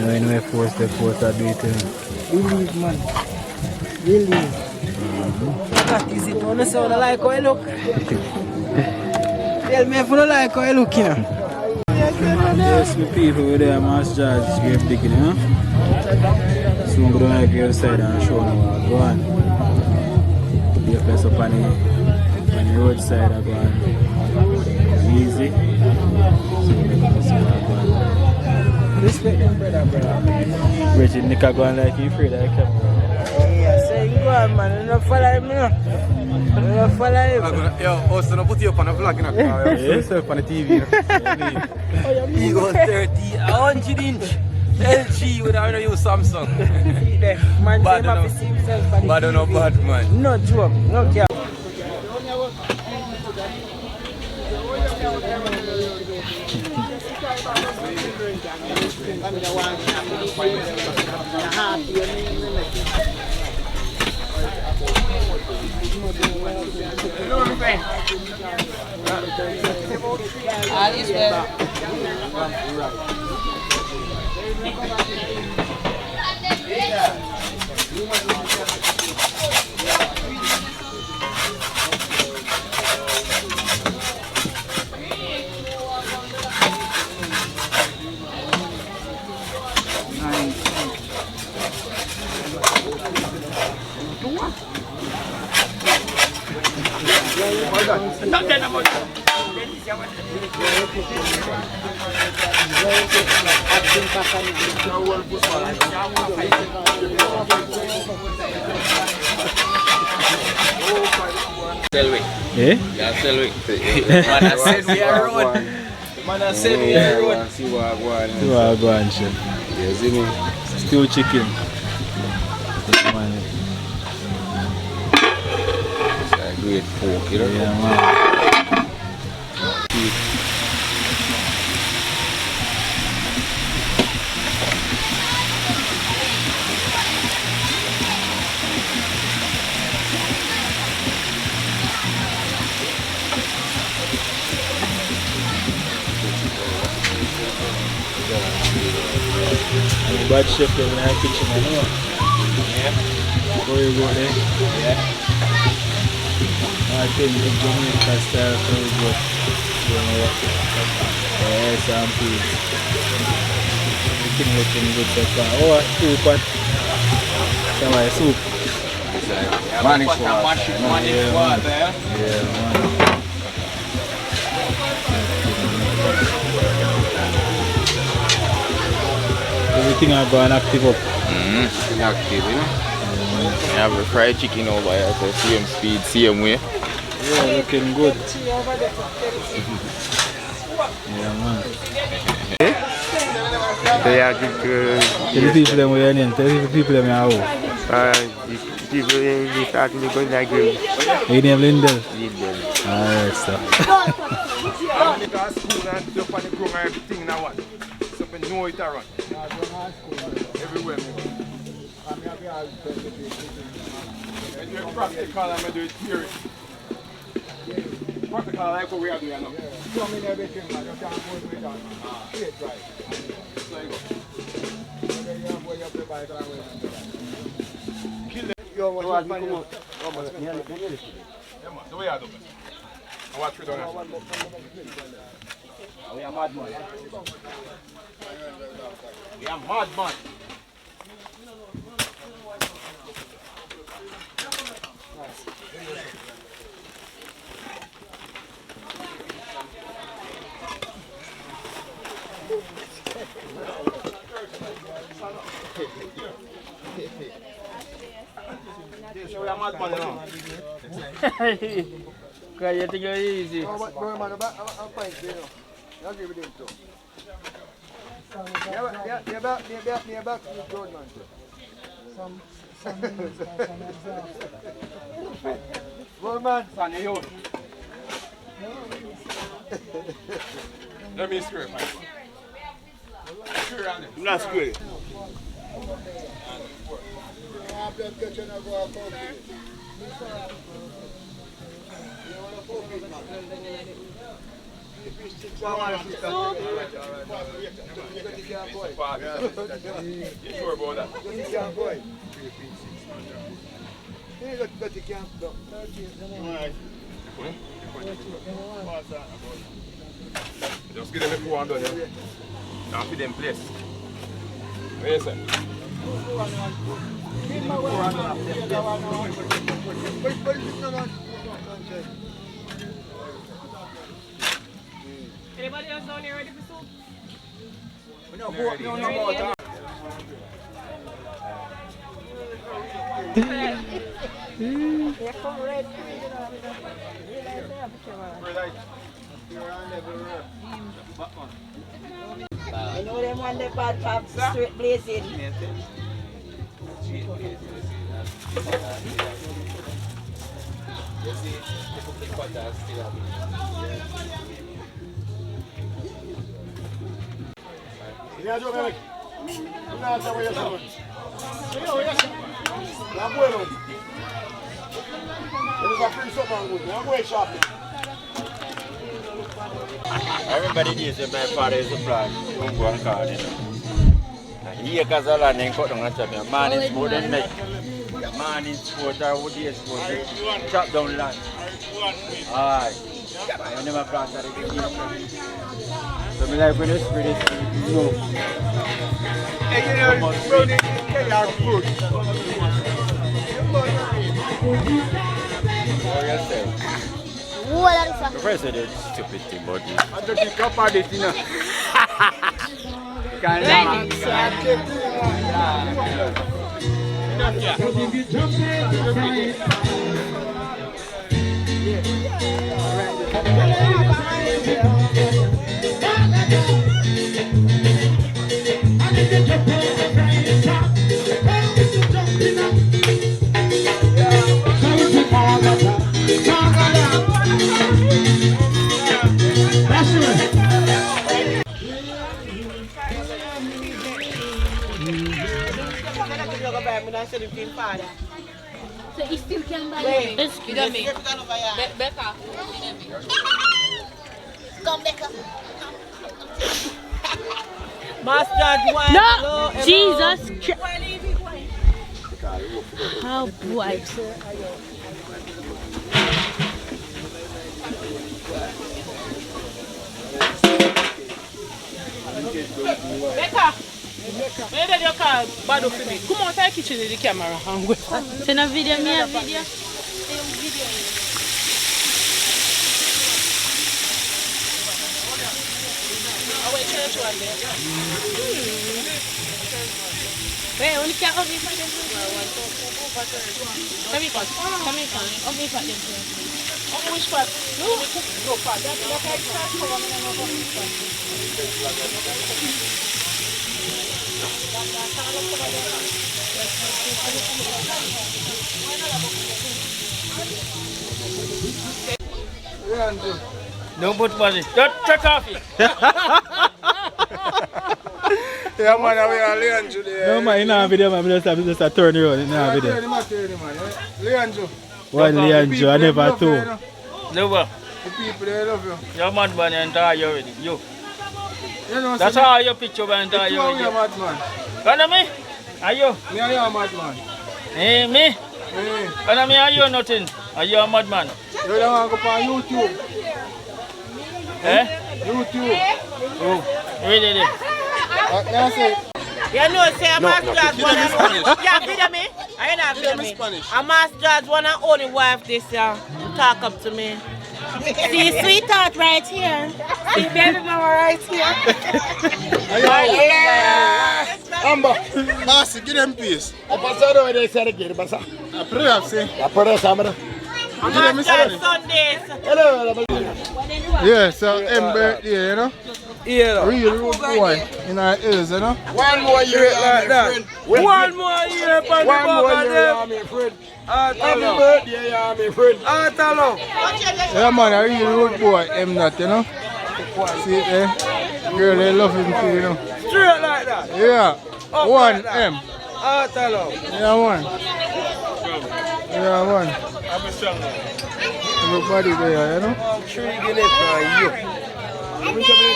Anyway, force the force I do it. Believe, man. Believe. That is it. When you say I like how I look. Tell me if you don't like how I look, you know. Yes, the people with their mass jazz grave digging, you know. So I'm going to go outside and show them what go on. The place up on the roadside, I go on. Easy. So we're going to see what go on. Respect them, brother. Richard Nick go on like you afraid of the camera. Yeah, say you go on, man. You don't follow him, you know. You don't follow him. Yo, also don't put you up on a vlog, you know. Yourself on the TV, you know. He goes 30, 100 inch. LG without no use Samsung. Man, Bad say him see himself on the Bad TV. no bad, man. No joke, no care. Selway. Eh? Yeah, Selway. Man, I said we are road. Man, I said we are road. See what I go on, shit. You see me? Still chicken. Man. It's a great pork, you know? Yeah, man. Bad chef in the kitchen, I know. Yeah. Before you go there. Yeah. I think the Jamaica style food, but you know, yes, and peas. Everything looking good so far. Oh, soup and soup. It's like Manish water. Yeah, man. Everything I go and active up. Active, you know? I have a fried chicken over here, so same speed, same way. Yeah, looking good. Yeah, man. They are good. Tell the people them where your name. Tell the people them how. People they start to go like them. Your name Lindell? Lindell. Alright, so. Know it around. Everywhere. I do it practical and I do it theory. Practical like what we are doing now. You mean everything, man. You can't go with it on. Straight right. So you go. Then you have where you have the bike and where you kill it. You want to come out. Yeah, man. The way I do it. I watch it on it. We are mad man. We are mad man. So we are mad man now. Because you think you're easy. Bro, man, I'm fine, you know. You agree with him too? You're back to the road, man. Some exhausted. Well, man. Son, you. Let me screw man. Not screw. Just give them a 400 there. Now feed them place. What you say? Anybody else down here ready for soup? No more time. I know them one the bad pop straight blazing. Yeah, yo, ven. Una te voy a hacer. Ya bueno. There's a free someone with me. I'm way shopping. Everybody knows that my father is a plan. Don't go and call him. He has a lot of cut on a chop. Man is more than me. Man is sport or wood is sport. Chop down land. Alright. I never plant that again. So me like when you spread it, no. Hey, you know, bro, they are good. The president is stupid thing, but I don't think up at it, you know. So he still can buy it? Excuse me. Becca. Come, Becca. Master one. No! Jesus! Oh boy. Becca! Where did your car bad for me? Come on, take kitchen in the camera. Send a video, me a video. I wait church one day. Wait, only can't help me for them. Come here, help me for them. Which part? No part. Don't put money. Don't check off it. Yeah, man, we are Leandro there. No, man, in a video, man, just a turn around in a video. Leandro. What Leandro? I never told. Never. The people, they love you. You're mad man, entire already. You. You know, That's how your picture went entire you are already. a madman. Can me? Are you? Me are a madman. Hey, me? Hey. Can me? Are you nothing? Are you a madman? You don't want to go on YouTube. Eh? YouTube. Oh, really? That's it. You know, say a master judge one and yeah, video me. I ain't not video me. A master judge one and only wife this year talk up to me. See sweetheart right here. See baby mama right here. Amber, Marcy, give them peace. I pass out over there, say again, but I pray, I say. I pray, Samara. A master judge Sundays. Hello, Yeah, so M birthday, you know? Yeah. Real road boy in our hills, you know? One more year Like that. One more year for the One more bug of year, them. my friend. Happy Happy birthday, my friend. Atalo. Yeah, man, a real road boy, M that, you know? See it there? Girl, they love him too, you know? Straight like that. Yeah. Up One like that. M. Atalo. Yeah, one. Yeah, one. Everybody there, you know? 3 Guinness for you.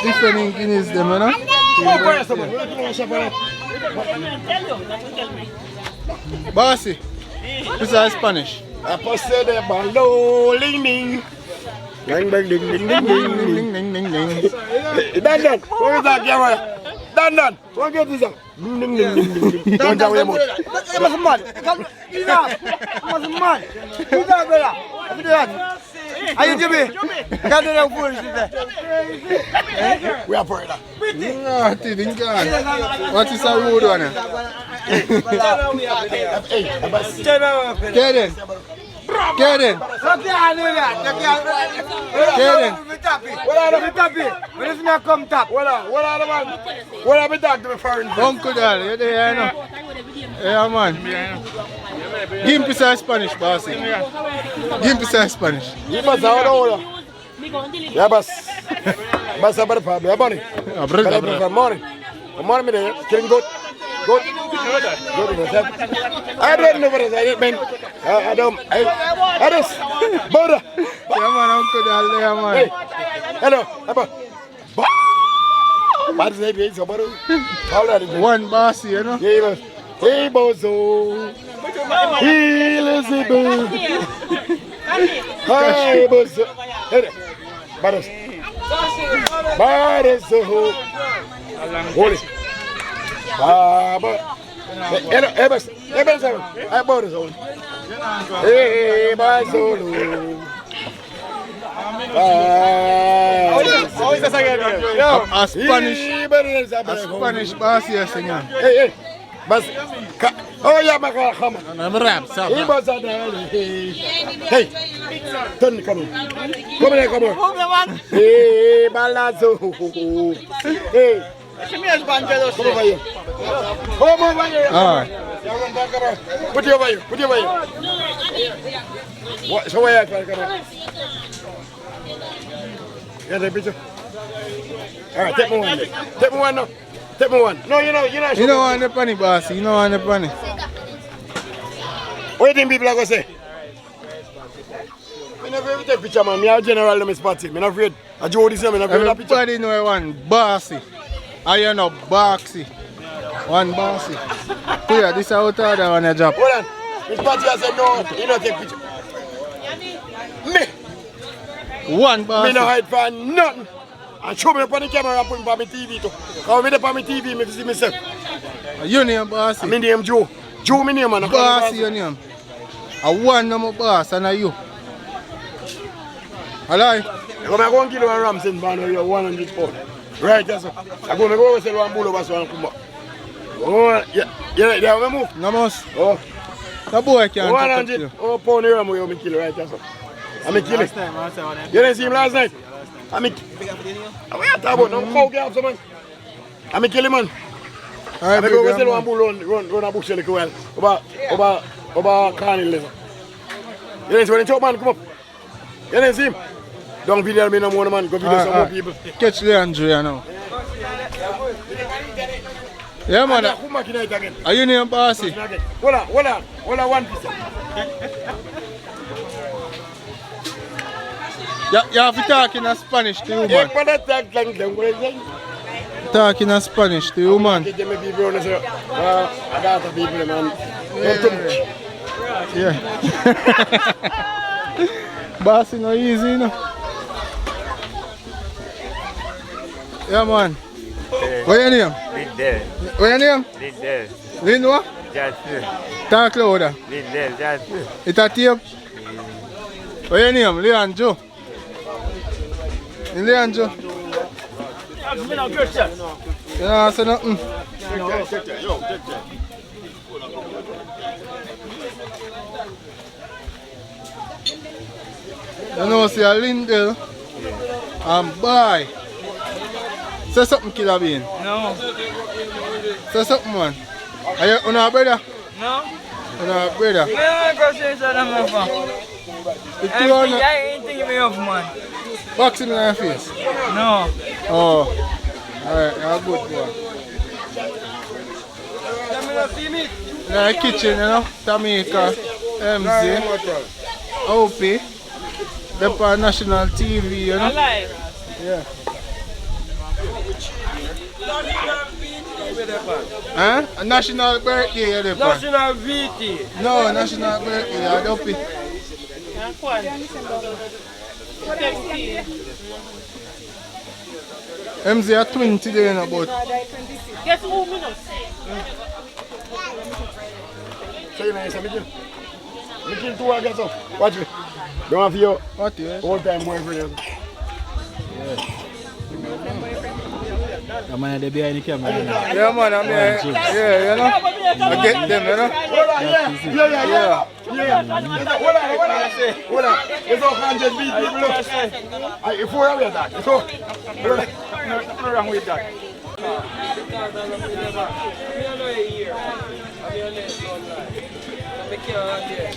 Different in Guinness, them, you know? Bossy, this is Spanish. Apostle de balo, ling ding. Ding ding ding ding ding ding. Ding, ding, ding, ding. Dan, what is that camera? Dan, what get this up? Ding ding ding ding ding. Don't tell me more. You must man. You must man. You that brother. What do that? Are you Jimmy? Can't do that foolishness. We are for that. No, didn't go. What is a road one? Get in. Get in. When it's not come tap. What are the man? What are we talking to the foreign? Uncle Dal, you there, you know? Yeah, man. Give him some Spanish, bossy. Give him some Spanish. You must have all. Yeah, boss. Boss, I'm about to pay. Money. Money. Money, me there. Can go. Good. I don't know what it is. I don't. I just. Butter. Yeah, man, Uncle Dal there, man. Hey. Hello. What is it? So, butter. How that is? One bossy, you know? Yeah, hey, bozo. Elizabeth. Hi, bozo. Hey, butter. Holy. Baba. I bought his own. Hey, my soul. A Spanish bossy, you sing. Hey, but oh yeah, my come on. I'm rap, stop. He was at hey, turn, come on. Hey, Balazo. Hey. Come over here. Come over here. All right. Put it over here. Put it over here. What? So where are you? Come on. Yeah, the picture. All right, take me one. Take me one now. Take me one. No, you know. You don't want the penny, boss. You don't want the penny. What do you think people are going to say? I never take picture, man. I'm general, let me spot it. I'm not afraid. I draw this, I'm not afraid of that picture. Everybody know one bossy. I know boxy. One bossy. Yeah, this is how the other one a job. Hold on. Miss Patty has said no, you don't take picture. Me. One bossy. Me no hide for nothing. And show me up on the camera and put me on my TV too. Because when I on my TV, I see myself. Your name bossy? My name Joe. Joe my name, man. Bossy your name. I one number boss and I you. Hello? I'm going to kill one ram since you're 100 pounds. Right, that's all. I'm going to go and sell one bull over so I come back. Oh, yeah, we move. No most. Oh. The boy can't 100 pound ram we kill right, that's all. I'm kill it. You didn't see him last night? I'm a what are you talking about? No cow get up, man. I'm a kill him, man. I'm going to sell one bull run a bush a little while. Over carnal lizard. You didn't see when the chop man come up? You didn't see him? Don't video me no more, man. Go video some more people. Catch the Andrea now. Yeah, man. Are you name bossy? Hold on, one piece. You have to talk in Spanish to you, man. Talk in Spanish to you, man. Yeah. Bossy no easy, you know. Yeah, man. What's your name? Lindell. What's your name? Lindell. Lind what? Just Talk louder. Lindell, just It's a tape? What's your name? Leon Joe. Leon Joe. You know, say nothing. You know, see a Lindell Boy. Say something, Killer Bean. No. Say something, man. Are you on our brother? No. On our brother? Yeah, go say something, man. I ain't thinking me of, man. Boxing in your face? No. Oh. Alright, you're good, boy. In the kitchen, you know, Tamika, MZ, OP, they're on national TV, you know. Yeah. Huh? A national birthday, you're there. National VT. No, national birthday, you're OP. MZ are 20 today, you know, but. Guess who minutes? So you know, I'm kill 2 against so. Watch me. Don't have your old time boyfriend. The man they behind the camera. Yeah, man, I'm here. Yeah, you know. I get them, you know. Yeah. Hold on. It's all 100 people. If we're away that, so nothing wrong with that.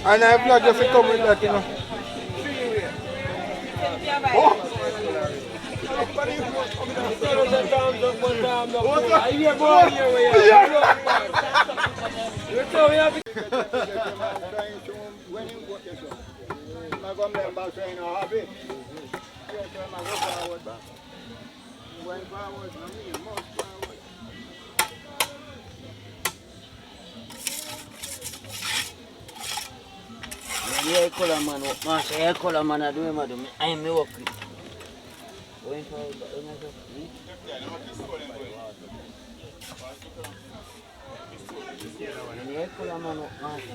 And I vlog if you come with that, you know. Yeah, color man, master. Yeah, color man. I do him. I'm working. Going for yeah, color man, master.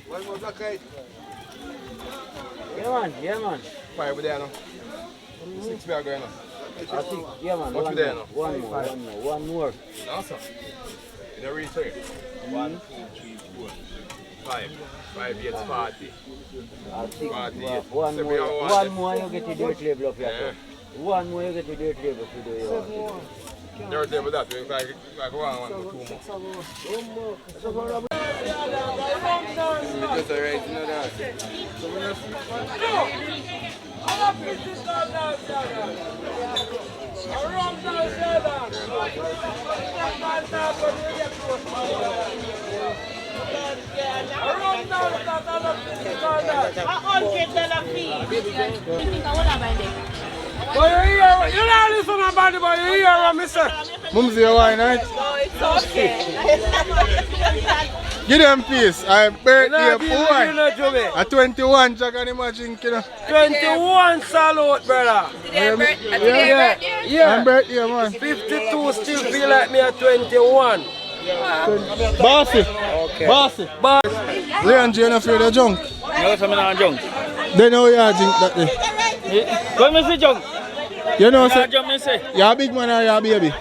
One more black kite. Yeah, man. 5 there now. 6 we are going now. I think, yeah, man. What we there now? One more. No, sir. You don't reach 3. 1, 2, 3, 4, 5. 5 8 40. I think 48. one more you get the dirt label up here. One more you get the dirt label to do your Dirt label that, like 1 or 2 more. Just alright, you know that. You don't listen to body, but you hear what me say. Mumsy, why not? No, it's okay. Give them peace. I'm birthday boy. You know, Jimmy. At 21, Jack and imagine, you know. 21 salute, brother. Today birthday? Yeah. I'm birthday, man. 52 still feel like me at 21. Bossy. Okay. Bossy. Leon, you not afraid of junk? No, I'm not junk. They know you are drink that day. Go me see junk. You know, say, Junk me say. you're a big man or you're a baby.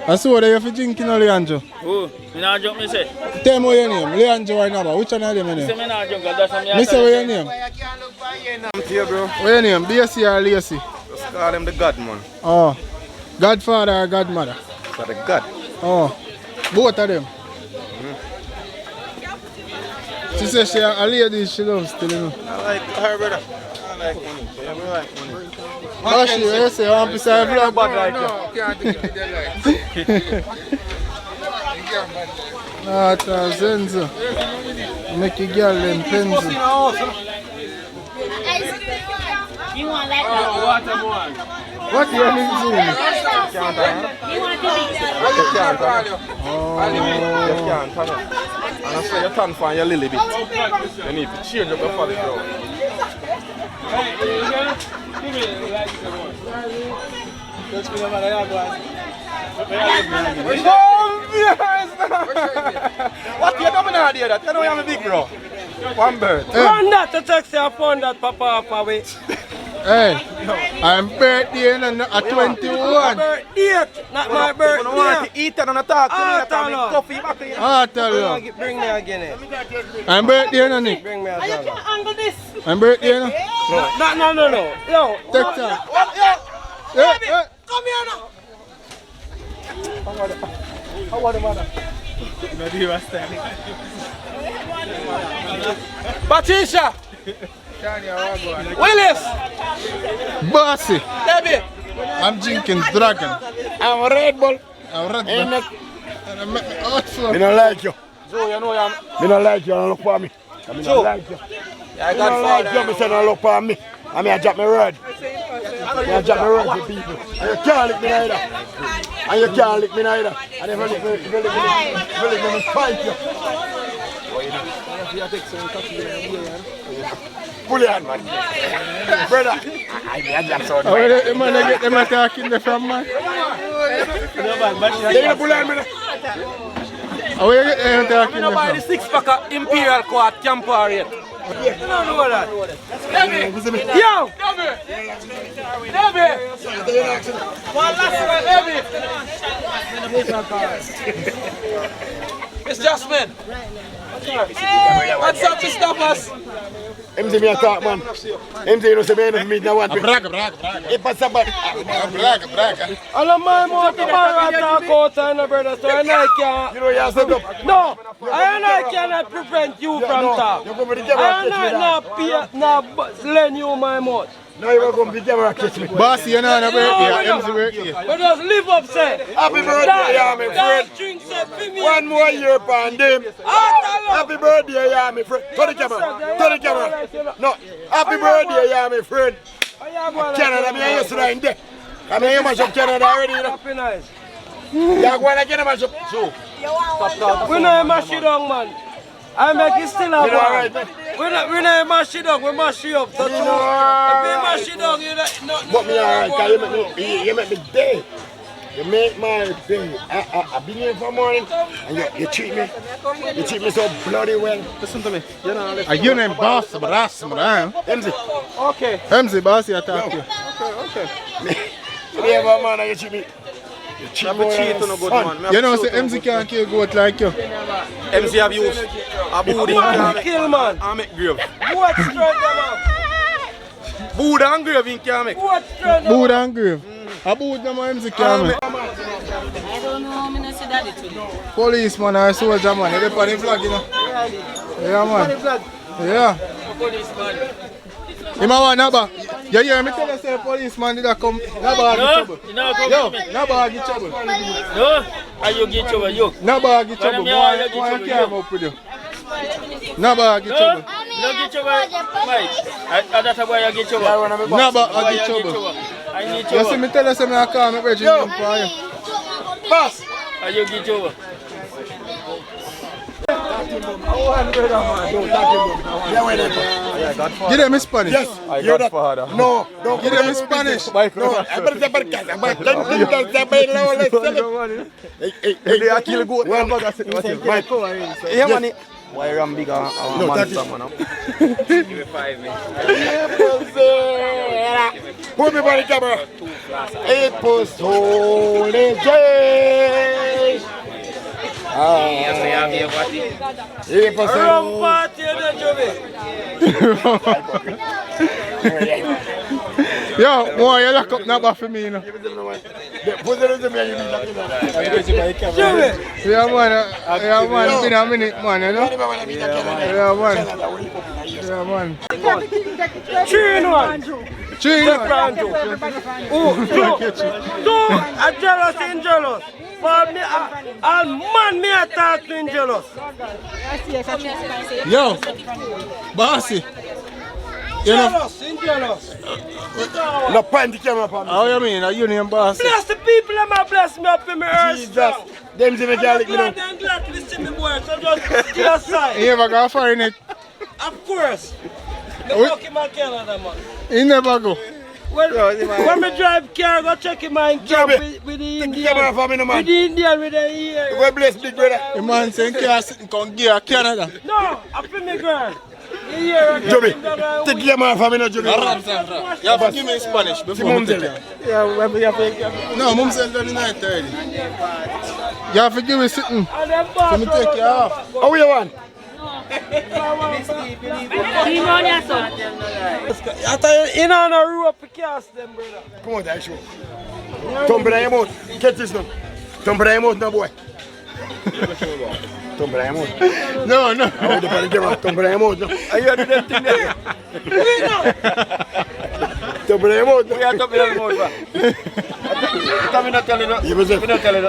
I saw that you have to drink, you know, Leandro. Who? Me not junk me say. Tell me what your name, Leandro or Naba. Which one of them your name? Say me not junk, that's what Me say what your name? I'm here, bro. What your name? BSC or Lacey? Just call him the God, man. Oh. Godfather or Godmother? For the God. Oh. Both of them? She says she a lady she loves still, you know. I like her, brother. I like money. I like money. Oh, she you say, I'm beside vlog. Bad like Ah, that's sense. Make a girl them pencil. You want like that? What you mean to me? You want to And I say you can't find your lily bit. You need to change up your folly, bro. What you doing out there? You know I'm a big bro. One bird. Run that to text your phone that papa away. Hey, I'm birthday and at 21. Birthday, not my birthday. I want to eat and not talk to me. Coffee back here. I tell you. Bring me again. I'm birthday and Nick. Bring me Are you can angle this? I'm birthday and No. Yo, take time. Yeah. come here now. How are the mother? Patricia. Willis. Bossy. Debbie. I'm drinking Dragon. I'm Red Bull. I'm Red Bull. And I make me out for. Me don't like you. Joe, you know I'm. Me don't like you. Don't look for me. Me don't like you. I Me don't like you. Me say don't look for me. I mean I drop my word. I drop my word for people. And you can't lick me neither. And you can't lick me neither. And if you lick me, me fight you. Pull your hand, man. Brother. I drop so Oh, the man get them attacking the from man. They gonna pull your hand, brother. Oh, you get them attacking the Buy the from. 6-pack of Imperial Court Campari. You don't know that. Yo! Debbie! One last one, Debbie! It's Jasmine. What's up, Mr. Boss? MZ me attack, man. MZ, you know, say me ain't meet no one. Brag. If I say bad. Brag. I don't mind more tomorrow attack out and brother, so I can't. You know, you have set up. No, I cannot prevent you from talk. You come with the camera catch me. not lend you my mouth. Now you come with the camera catch me. Bossy, you know, birthday. MZ birthday. But just live up, say. Happy birthday, yeah, my friend. Drink, say, for me. One more year upon them. Happy birthday, yeah, my friend. Turn the camera. No, happy birthday, yeah, my friend. Canada, I'm here yesterday in there. I'm here mash up Canada already, you know. Happy nice. Yeah, go on again, mash up. So. We not mash it down, man. I make it still up, Right, man. We not mash it down, we mash it up. So true. If we mash it down, you don't. But me alright, cause you make me day. You make my day. I've been here for morning and you treat me so bloody well. Listen to me. Are you named Boss, Brass, man? MZ. Okay. MZ, Bossy attack you. Okay. You never man and you treat me. You cheat I'm a cheat on a good man. You know, say MZ can't kill goat like you. MC have used a booty. I'm kill man. I make grave. What strength man? Buddha and grave in can make. What strength? Buddha and grave. A Buddha man MZ can make. I don't know, I'm not see that today. Policeman or soldier man, they're on the flag, you know. Yeah, man. Yeah. Him a want Naba. You hear me tell you say policeman did come. Naba get trouble. Yo, Naba get trouble. No, are you get trouble, you? Naba get trouble. Why you can't up with you? Naba get trouble. No get trouble, Mike. That's why you get trouble. Naba get trouble. I need You trouble. see me tell you say me I call me brethren for you. Boss. Are you get trouble? Give them in Spanish. Yes, you're Godfather. No, don't Give them in Spanish. No, I better say barcas. Hey, I kill goat. Mike. Yeah, man. Why ram big man? Give me 5 minutes. Put me by the camera. It was holy day. It was Wrong party, Yo, boy, you lock up Naba for me, you know. Put it in the man. Yeah, man, been a minute, man, you know. Yeah, man. Yeah, man. 3 in 1. 3 in 1. Oh, 2. I jealous in jealous. For me, all man me attack in jealous. Yo, Bossy. You know, Jealous, in jealous. No point the camera for me. how you mean? Are you name Bossy? Bless the people that might bless me up in my earth. Jesus. Them see me can't lick me I'm now. glad to see me boy, so just stay aside. You ever go foreign it? Of course. The fucking man Canada, man. You never go. When me drive car, go check him in camp with the Take the camera Indian. for me, no man. With the Indian with the ear. God bless big brother. The man saying can't sit and come gear Canada. No, I feel me girl. Joby, take your man from me now, Joby. You have to give me in Spanish before we take it. No, Mum said that in 9:30. You have to give me sitting. So me take you off. How you want? You know, no rope to cast them, brother. Come on, that show. Thumb in your mouth. Catch this now. Thumb in your mouth now, boy. Thumb in your mouth. No, no. Hold the body camera. Thumb in your mouth now. Are you doing that thing there? Thumb in your mouth now. We are talking about mouth, bro. I'm not telling you. You must say. I'm not telling you.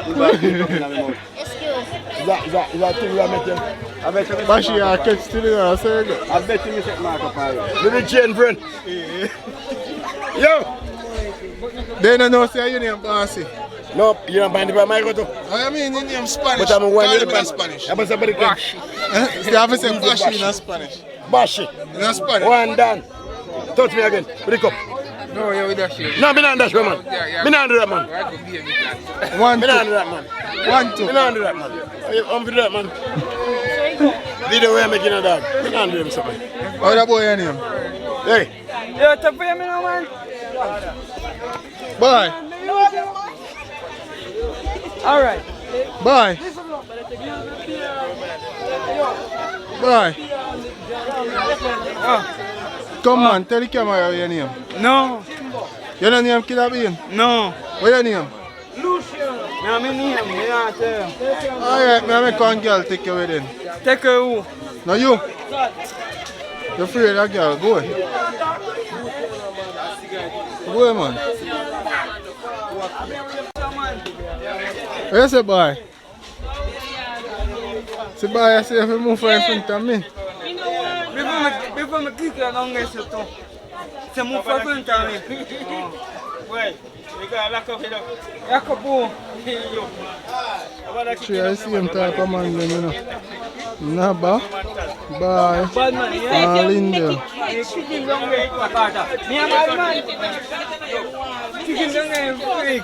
Is that thing we are making? I bet you. Bashi, I catch still in a circle. I bet you set mark up on you. Little chain, friend. Yo. They don't know say your name, Bossy. No, you don't find it by my go to. I mean, your name Spanish. But I'm one Call in him in Spanish. I'm somebody Bashi. You have to say Bashi in Spanish. Bashi. In Spanish. One done. Touch me again. With the cup. No, you're with that shit. No, me not dash, man. Me not do that, man. One, Me two. not do that, man. 1, 2. Me not do that, man. I'm for that, man. Video way I'm making a dog. Me not do them something. How that boy your name? Hey. Yo, tap for me now, man. Boy. All right. Boy. Boy. Come on, tell the camera your name. No. Your name Killer Bean? No. What your name? Lucian. I'm in here. I tell you. Alright, me make one girl take you with him. Take her who? No you. You're afraid of that girl, go. Go man. Where you say boy? Say boy, I say if you move in front of me. Before me kick you down there, so say move for front of me. Wait. You got lock up here. Lock up who? Sure, I see him type of man then, you know. Naba. Bye. Bad man, yeah. Linda. Kick him down there, Pakata. Me and my man. Kick him down there, freak.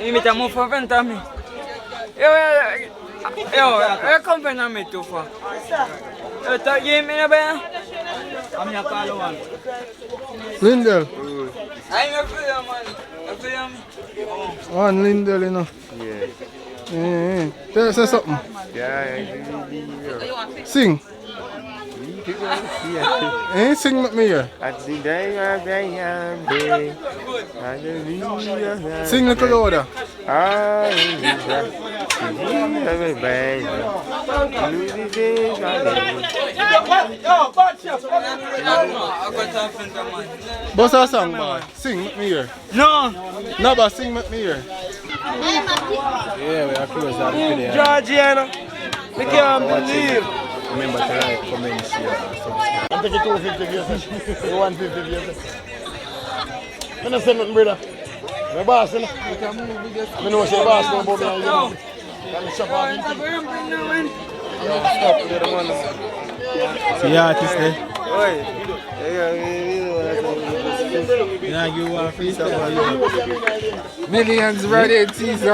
You meet a move for front of me. Yo, come front of me too far. Yo, talk game in a bed. I'm your call one. Lindell. I'm a player, man. A player, me. One Lindell, you know. Yeah. Say something. Sing. Sing with me here. Sing little louder. Boss a song, boy. Sing with me here. No. No, but sing with me here. Yeah, we are close to the video. Georgiana. We can't believe. Remember to like, comment, share, and subscribe. I'm taking 250 views. 150 views. I'm not saying nothing, brother. My boss, you know. I know what's your boss, no, but I'm shop on him. See the artist there? You know, you want free stuff. Millions ready, teaser.